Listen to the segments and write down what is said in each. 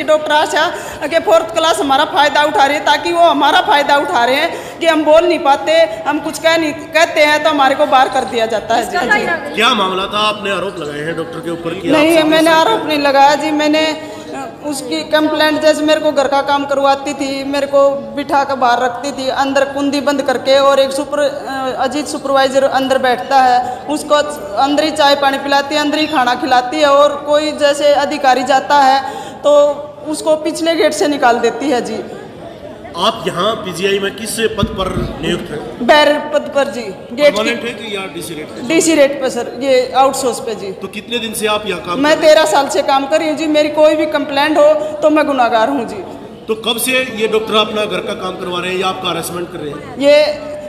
Doctor आशा के 4th class हमारा फ़ायदा उठा रही है, ताकि वो हमारा फ़ायदा उठा रहे हैं कि हम बोल नहीं पाते, हम कुछ कहते हैं तो हमारे को बाहर कर दिया जाता है जी। क्या मामला था? आपने आरोप लगाए हैं डॉक्टर के ऊपर? नहीं, मैंने आरोप नहीं लगाया जी। मैंने उसकी कंप्लेंट, जैसे मेरे को घर का काम करवाती थी, मेरे को बिठा कर बाहर रखती थी अंदर कुंडी बंद करके, और एक अजीत सुपरवाइजर अंदर बैठता है, उसको अंदर ही चाय पानी पिलाती है, अंदर ही खाना खिलाती है, और कोई जैसे अधिकारी जाता है तो उसको पिछले गेट से निकाल देती है जी। आप यहाँ पीजीआई में किस पद पर नियुक्त हैं? बैरर पद पर जी। गेट की या डीसी रेट पे? डीसी रेट पे सर, ये आउटसोर्स पे जी। तो कितने दिन से आप यहाँ काम? मैं 13 साल से काम कर रही हूँ जी। मेरी कोई भी कंप्लेंट हो तो मैं गुनाहगार हूँ जी। तो कब से ये डॉक्टर अपना घर का काम करवा रहे हैं या आपका हरासमेंट कर रहे हैं? ये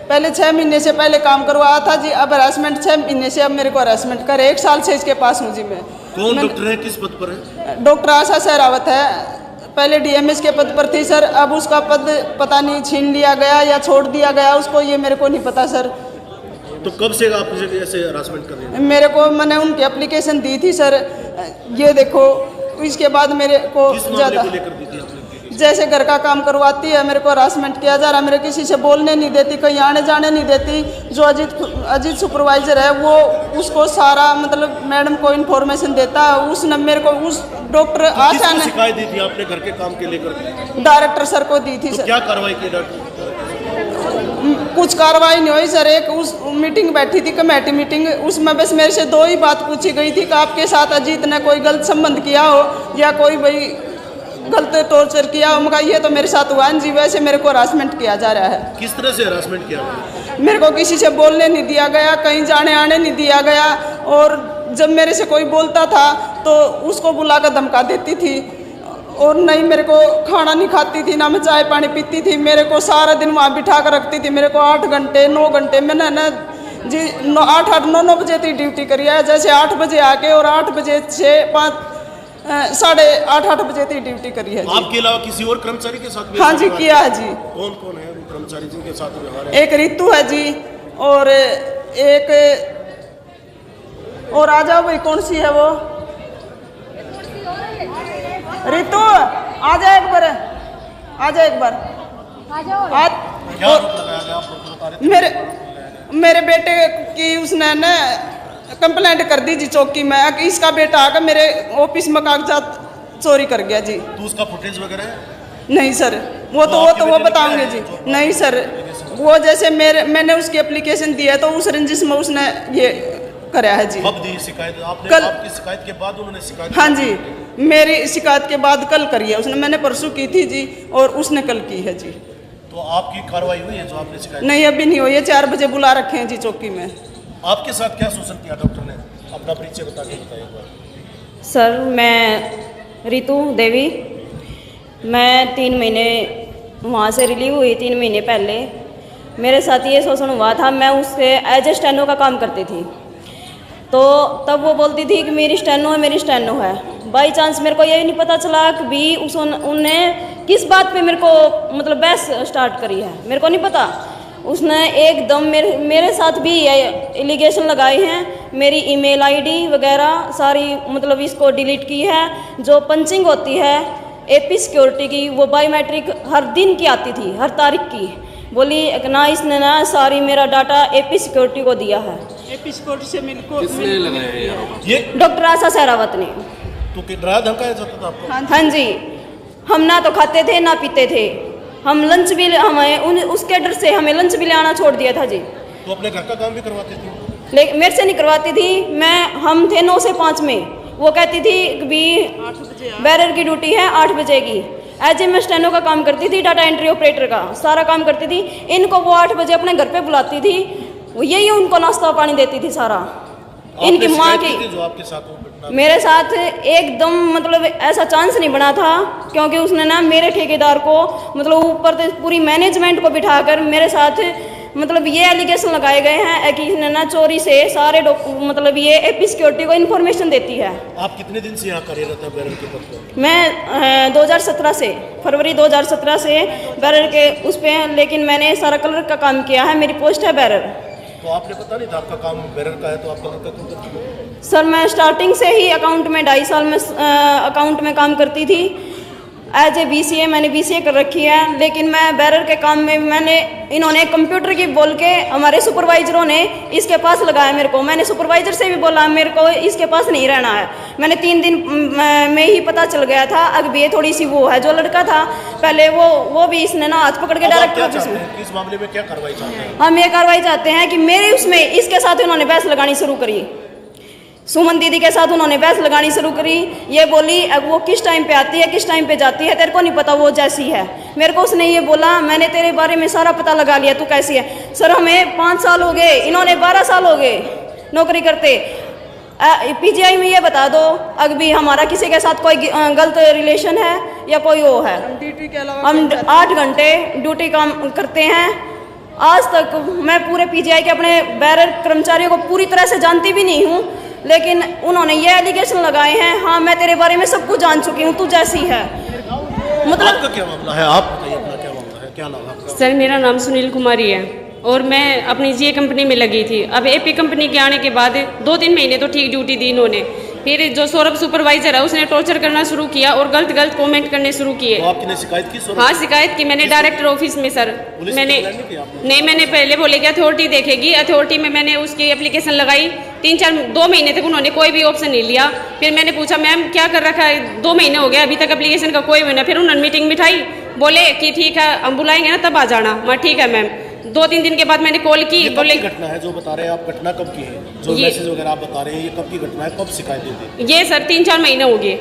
पहले 6 महीने से पहले काम करवाया था जी। अब हरासमेंट 6 महीने से, अब मेरे को हरासमेंट करे। 1 साल से इसके पास हूँ जी मैं। कौन डॉक्टर है, किस पद पर है? डॉक्टर आशा सहरावत है। पहले डीएमएस के पद पर थी सर, अब उसका पद पता नहीं छीन लिया गया या छोड़ दिया गया उसको, ये मेरे को नहीं पता सर। तो कब से आप ऐसे हरासमेंट कर रहे हैं? मेरे को, मैंने उनकी एप्लीकेशन दी थी सर, ये देखो। इसके बाद मेरे को ज़्यादा, जैसे घर का काम करवाती है, मेरे को हरासमेंट किया जा रहा है। मेरे किसी से बोलने नहीं देती, कहीं आने जाने नहीं देती। जो अजीत सुपरवाइजर है वो उसको सारा, मतलब मैडम को इन्फॉर्मेशन देता है। उसने मेरे को, उस डॉक्टर आशा ने शिकायत दी थी आपने घर के काम के लेकर? डायरेक्टर सर को दी थी तो सर। क्या कार्रवाई की डॉक्टर? कुछ कार्रवाई नहीं हुई सर। एक उस मीटिंग बैठी थी, कमेटी मीटिंग, उसमें बस मेरे से 2 ही बात पूछी गई थी कि आपके साथ अजीत ने कोई गलत संबंध किया हो या कोई भाई गलत टॉर्चर किया हो। मगर ये तो मेरे साथ हुआ जी। वैसे मेरे को हरासमेंट किया जा रहा है। किस तरह से हरासमेंट किया? मेरे को किसी से बोलने नहीं दिया गया, कहीं जाने आने नहीं दिया गया, और जब मेरे से कोई बोलता था तो उसको बुलाकर धमका देती थी, और नहीं मेरे को खाना नहीं खाती थी, ना मैं चाय पानी पीती थी। मेरे को सारा दिन वहाँ बिठा कर रखती थी। मेरे को 8 घंटे 9 घंटे मैंने ना जी 8-9 बजे तक ड्यूटी करी है। जैसे 8 बजे आके और 8 बजे से 8:30 बजे तक ड्यूटी करी है। आपके अलावा किसी और कर्मचारी के साथ? हाँ जी, किया है जी। कौन कौन है कर्मचारी जिनके साथ व्यवहार है? एक रितु है जी, और एक और आ जाओ भाई, कौन सी है वो? रितु आ जा एक बार, आ जा एक बार। क्या आरोप लगाया गया? आप बता रहे थे। मेरे बेटे की उसने न कंप्लेंट कर दी जी चौकी में कि इसका बेटा आकर मेरे ऑफिस में कागजात चोरी कर गया जी। तो उसका फुटेज वगैरह है? नहीं सर, वो बताऊंगे जी। नहीं सर, वो जैसे मैंने उसकी एप्लीकेशन दी है तो उस रंजिश में उसने ये कराया है जी। कब दी शिकायत आपने? कल। आपकी शिकायत के बाद उन्होंने शिकायत? हाँ जी, मेरी शिकायत के बाद कल करी है उसने। मैंने परसों की थी जी, और उसने कल की है जी। तो आपकी कार्रवाई हुई है जो आपने शिकायत? नहीं, अभी नहीं हुई है। 4 बजे बुला रखे हैं जी चौकी में। आपके साथ क्या शोषण किया डॉक्टर ने? अपना परिचय बता के बताइए एक बार। सर, मैं रितु देवी, मैं 3 महीने वहाँ से रिलीव हुई। 3 महीने पहले मेरे साथ ये शोषण हुआ था। मैं उससे एज ए स्टेनो का काम करती थी, तो तब वो बोलती थी कि मेरी स्टेनो है। बाई चांस मेरे को ये नहीं पता चला कि भी उनने किस बात पे मेरे को मतलब बहस स्टार्ट करी है, मेरे को नहीं पता। उसने एकदम मेरे साथ भी एलिगेशन लगाए हैं। मेरी ईमेल आईडी वगैरह सारी मतलब इसको डिलीट की है। जो पंचिंग होती है एपी सिक्योरिटी की, वो बायोमेट्रिक हर दिन की आती थी, हर तारीख की। बोली ना इसने ना सारी मेरा डाटा एपी सिक्योरिटी को दिया है। एपी सिक्योरिटी से किसने लगाया ये? डॉक्टर आशा सहरावत ने। तो डराया धमकाया जाता था आपको? हाँ जी, हम ना तो खाते थे ना पीते थे। हम लंच भी उसके डर से हमें लंच भी ले आना छोड़ दिया था जी। तो अपने घर का काम भी करवाते थे? लेकिन मेरे से नहीं करवाती थी। हम थे 9 से 5 में। वो कहती थी कि भी 8 बजे बैरर की ड्यूटी है 8 बजे की। एज ए मैं स्टेनो का काम करती थी, डाटा एंट्री ऑपरेटर का सारा काम करती थी। इनको वो 8 बजे अपने घर पे बुलाती थी, वो यही उनको नाश्ता पानी देती थी सारा। इनकी माँ की जो आपके साथ मेरे साथ एकदम मतलब ऐसा चांस नहीं बना था, क्योंकि उसने ना मेरे ठेकेदार को मतलब ऊपर से पूरी मैनेजमेंट को बिठाकर मेरे साथ मतलब ये एलिगेशन लगाए गए हैं कि इसने ना चोरी से सारे मतलब ये एपी सिक्योरिटी को इन्फॉर्मेशन देती है। आप कितने दिन से यहाँ कार्यरत है बैरर के पद पर? मैं 2017 से, फरवरी 2017 से बैरर के उस पे, लेकिन मैंने सारा कलर का काम किया है। मेरी पोस्ट है बैरर। तो आपने पता नहीं था आपका काम बैरर का है, तो आपका लड़का क्यों करती है? सर, मैं स्टार्टिंग से ही अकाउंट में 2.5 साल में अकाउंट में काम करती थी। एज ए BCA मैंने BCA कर रखी है, लेकिन मैं बैरर के काम में इन्होंने कंप्यूटर की बोल के हमारे सुपरवाइजरों ने इसके पास लगाया मेरे को। मैंने सुपरवाइजर से भी बोला मेरे को इसके पास नहीं रहना है। मैंने 3 दिन में ही पता चल गया था। अब ये थोड़ी सी वो है, जो लड़का था पहले वो भी इसने ना हाथ पकड़ के डायरेक्ट ऑफिस में। इस मामले में क्या कार्रवाई चाहते हैं? हम ये कार्रवाई चाहते हैं कि मेरे उसमें इसके साथ उन्होंने बहस लगानी शुरू करी। सुमन दीदी के साथ उन्होंने बहस लगानी शुरू करी। ये बोली अब वो किस टाइम पे आती है, किस टाइम पे जाती है, तेरे को नहीं पता वो जैसी है। मेरे को उसने ये बोला मैंने तेरे बारे में सारा पता लगा लिया, तू कैसी है। सर हमें 5 साल हो गए, इन्होंने 12 साल हो गए नौकरी करते। PGI में ये बता दो अगर भी हमारा किसी के साथ कोई गलत रिलेशन है या कोई वो है। ड्यूटी के अलावा हम 8 घंटे ड्यूटी काम करते हैं। आज तक मैं पूरे PGI के अपने बैरर कर्मचारियों को पूरी तरह से जानती भी नहीं हूँ, लेकिन उन्होंने ये एलिगेशन लगाए हैं हाँ मैं तेरे बारे में सब कुछ जान चुकी हूँ, तू जैसी है। मतलब आपका क्या मामला है? आप बताइए अपना क्या मामला है, क्या नाम है आपका? सर मेरा नाम सुनील कुमारी है और मैं अपनी GA कंपनी में लगी थी। अब AP कंपनी के आने के बाद 2-3 महीने तो ठीक ड्यूटी दी इन्होंने, फिर जो सौरभ सुपरवाइजर है उसने टॉर्चर करना शुरू किया और गलत कमेंट करने शुरू किए। तो आपने शिकायत की? हाँ शिकायत की मैंने डायरेक्टर ऑफिस में सर। मैंने नहीं, मैंने पहले बोले कि अथॉरिटी देखेगी। अथॉरिटी में मैंने उसकी एप्लीकेशन लगाई। 2 महीने तक उन्होंने कोई भी ऑप्शन नहीं लिया। फिर मैंने पूछा मैम क्या कर रखा है, 2 महीने हो गए अभी तक एप्लीकेशन का कोई भी नहीं। फिर उन्होंने मीटिंग बिठाई, बोले कि ठीक है हम बुलाएंगे ना तब आ जाना। मैं ठीक है मैम। 2-3 दिन के बाद मैंने कॉल की, बोले घटना है जो बता रहे हैं आप, घटना कब की है? जो मैसेज वगैरह आप बता रहे हैं ये कब की घटना है, कब शिकायत दी थी? ये सर 3-4 महीने हो गए।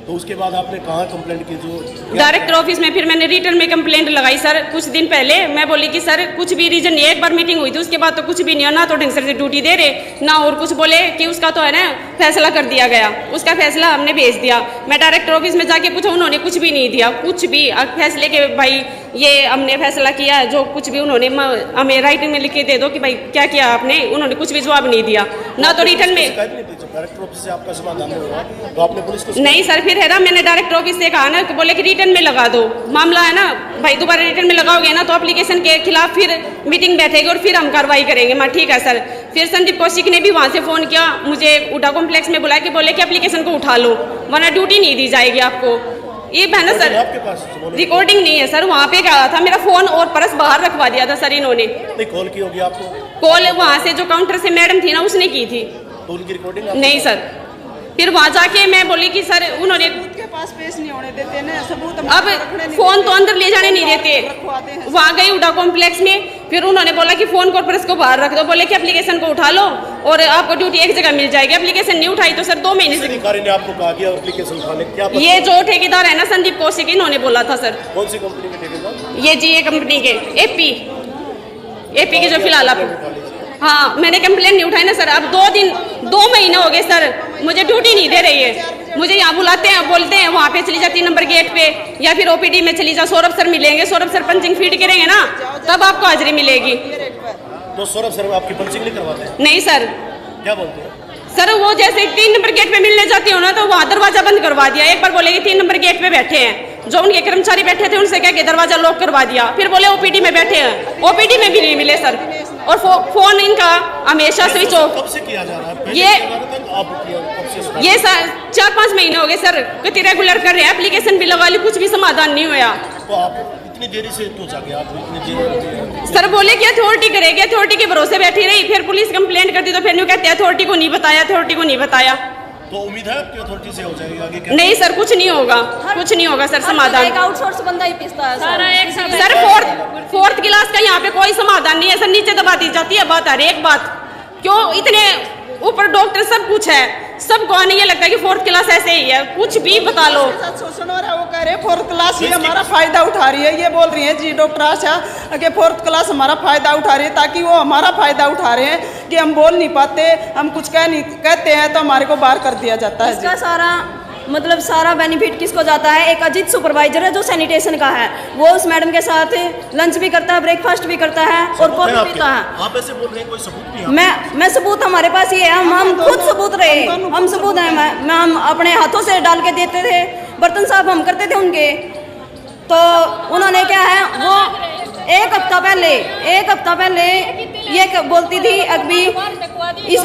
तो उसके बाद आपने कहाँ कंप्लेंट की? जो डायरेक्टर ऑफिस में। फिर मैंने रिटर्न में कंप्लेंट लगाई सर कुछ दिन पहले। मैं बोली कि सर कुछ भी रीजन नहीं है, एक बार मीटिंग हुई थी उसके बाद तो कुछ भी नहीं है, ना तो ढंग से ड्यूटी दे रहे ना और कुछ। बोले कि उसका तो है ना फैसला कर दिया गया, उसका फैसला हमने भेज दिया। मैं डायरेक्टर ऑफिस में जाके पूछा, उन्होंने कुछ भी नहीं दिया, कुछ भी फैसले के भाई ये हमने फैसला किया है जो कुछ भी उन्होंने हमें राइटिंग में लिख के दे दो कि भाई क्या किया आपने। उन्होंने कुछ भी जवाब नहीं दिया, ना तो रिटर्न में। डायरेक्टर ऑफिस से आपका समाधान नहीं हुआ तो आपने पुलिस को? नहीं सर, फिर है ना मैंने डायरेक्टर ऑफिस से कहा ना कि बोले कि रिटर्न में लगा दो। मामला है ना भाई, दोबारा रिटर्न में लगाओगे ना तो एप्लीकेशन के खिलाफ फिर मीटिंग बैठेगी और फिर हम कार्रवाई करेंगे। मैं ठीक है सर। फिर संदीप कौशिक ने भी वहाँ से फ़ोन किया मुझे, उडा कॉम्प्लेक्स में बुला के बोले कि एप्लीकेशन को उठा लो वरना ड्यूटी नहीं दी जाएगी आपको। ये है ना सर, आपके पास रिकॉर्डिंग नहीं है सर। वहाँ पे क्या था, मेरा फोन और पर्स बाहर रखवा दिया था सर इन्होंने। नहीं कॉल की होगी आपको? कॉल वहाँ से जो काउंटर से मैडम थी ना उसने की थी। तो उनकी रिकॉर्डिंग नहीं सर। फिर वहाँ जाके मैं बोली कि सर उन्होंने के पास पेश नहीं होने देते ना सबूत। अब फोन तो अंदर ले जाने नहीं देते। वहाँ गई उडा कॉम्प्लेक्स में, फिर उन्होंने बोला कि फोन को पर्स को बाहर रख दो। बोले कि एप्लीकेशन को उठा लो और आपको ड्यूटी एक जगह मिल जाएगी। एप्लीकेशन नहीं उठाई तो सर 2 महीने से। अधिकारी ने आपको कहा कि एप्लीकेशन उठाने क्या? ये जो ठेकेदार है ना संदीप कौशिक, इन्होंने बोला था सर। कौन सी कंपनी के ठेकेदार? ये GA कंपनी के AP के जो फिलहाल आप। हाँ मैंने कंप्लेंट नहीं उठाई ना सर। अब 2 महीने हो गए सर, मुझे ड्यूटी नहीं दे रही है। मुझे यहाँ बुलाते हैं, बोलते हैं वहाँ पे चली जा 3 नंबर गेट पे या फिर OPD में चली जा, सौरभ सर मिलेंगे। सौरभ सर पंचिंग फीड करेंगे ना तब आपको हाजिरी मिलेगी। तो सौरभ सर आपकी पंचिंग नहीं करवाते? नहीं सर। क्या बोलते हैं सर? वो जैसे 3 नंबर गेट पे मिलने जाती हो ना तो वहाँ दरवाजा बंद करवा दिया। एक बार बोले कि 3 नंबर गेट पे बैठे हैं, जो उनके कर्मचारी बैठे थे उनसे क्या कि दरवाजा लॉक करवा दिया। फिर बोले OPD में बैठे हैं, OPD में भी नहीं मिले सर। और फोन इनका हमेशा स्विच ऑफ। कब से किया जा रहा है? ये सर 4-5 महीने हो गए सर, कितनी रेगुलर कर रहे हैं। एप्लीकेशन भी लगा ली, कुछ भी समाधान नहीं हुआ। तो आप इतनी देरी से तो जाके आप इतनी देर सर बोले कि अथॉरिटी करेगी, अथॉरिटी के भरोसे बैठी रही। फिर पुलिस कंप्लेंट करती तो फिर न्यू कहते हैं अथॉरिटी को नहीं बताया, अथॉरिटी को नहीं बताया। तो उम्मीद है आपकी अथॉरिटी से हो जाएगी आगे क्या? नहीं सर, कुछ नहीं होगा, कुछ नहीं होगा सर समाधान। एक आउटसोर्स बंदा ही पिसता है सर। फोर्थ क्लास का यहाँ पे कोई समाधान नहीं है सर। नीचे दबा दी जाती है बात, हर एक बात। क्यों इतने ऊपर डॉक्टर सब कुछ है, सबको आने ये लगता है कि 4th क्लास ऐसे ही है, कुछ भी बता लो। शोषण हो रहा है, वो कह रहे 4th क्लास ही हमारा फायदा उठा रही है। ये बोल रही है जी डॉक्टर आशा कि 4th क्लास हमारा फायदा उठा रही है, ताकि वो हमारा फायदा उठा रहे हैं कि हम बोल नहीं पाते, हम कुछ कहते हैं तो हमारे को बाहर कर दिया जाता है। इसका सारा बेनिफिट किसको जाता है? एक अजीत सुपरवाइजर है जो सैनिटेशन का है, वो उस मैडम के साथ लंच भी करता है, ब्रेकफास्ट भी करता है और कॉफी पीता है। आप ऐसे बोल रहे हैं, कोई सबूत नहीं? मैं सबूत हमारे पास ये है, हम खुद सबूत रहे, हम सबूत हैं। मैं हम अपने हाथों से डाल के देते थे, बर्तन साफ हम करते थे उनके। तो उन्होंने क्या है, वो एक हफ्ता पहले ये बोलती थी अभी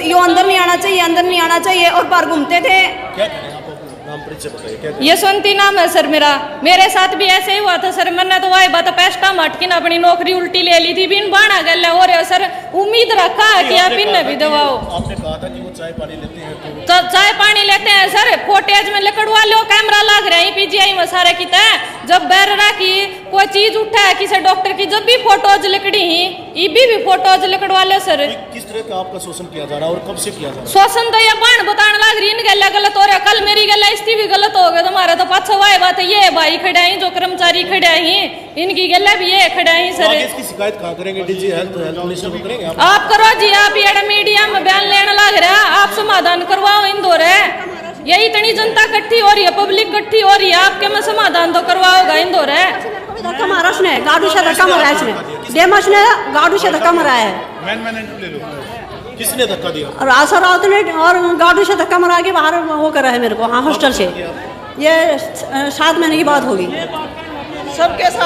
यो अंदर नहीं आना चाहिए, अंदर नहीं आना चाहिए और बाहर घूमते थे। क्या करें आप? नाम परिचय बताइए क्या यशवंती नाम है सर मेरा। मेरे साथ भी ऐसे ही हुआ था सर। मैंने तो वही बात पैस्टा मटकिन अपनी नौकरी उल्टी ले ली थी। बिन बाणा गल हो रहे हो सर। उम्मीद रखा है कि आप इन्हें भी दबाओ। आपने कहा था कि वो चाय पानी लेते हैं तो चाय पानी लेते हैं सर। फोटेज में लकड़वा लो, कैमरा लाग रहे हैं पीजीआई में सारे की तय। जब बैररा की कोई चीज उठा है किसी डॉक्टर की, जब भी फोटोज लकड़ी ही ईबी भी फोटोज लकड़वा लो सर। किस तरह का आपका शोषण किया जा रहा है और कब से किया जा रहा है? शोषण तो ये बाण बताने लग रही, इन गला गलत हो रहा। कल मेरी गला इसकी भी गलत हो गया। तुम्हारा तो पछवाए बात है। ये भाई खड़े हैं जो कर्मचारी खड़े हैं, इनकी गला भी ये खड़े हैं तो सर। आगे इसकी शिकायत कहाँ करेंगे? डीजी हेल्थ मिनिस्टर को करेंगे आप करो जी। आप ये मीडिया में बयान लेने लग रहा, आप समाधान करवाओ इंदौर है। ये इतनी जनता इकट्ठी हो रही है, पब्लिक इकट्ठी हो रही है, आपके में समाधान तो करवाओगा इंदौर है। धक्का मारा उसने, गाड़ू से धक्का मारा इसने। डेमस ने गाड़ू से धक्का मारा है। किसने धक्का दिया? और आशा राउत ने और गाड़ू से धक्का मारा के बाहर वो करा है मेरे को। हाँ, हॉस्टल से। ये 7 महीने की बात होगी। सबके साथ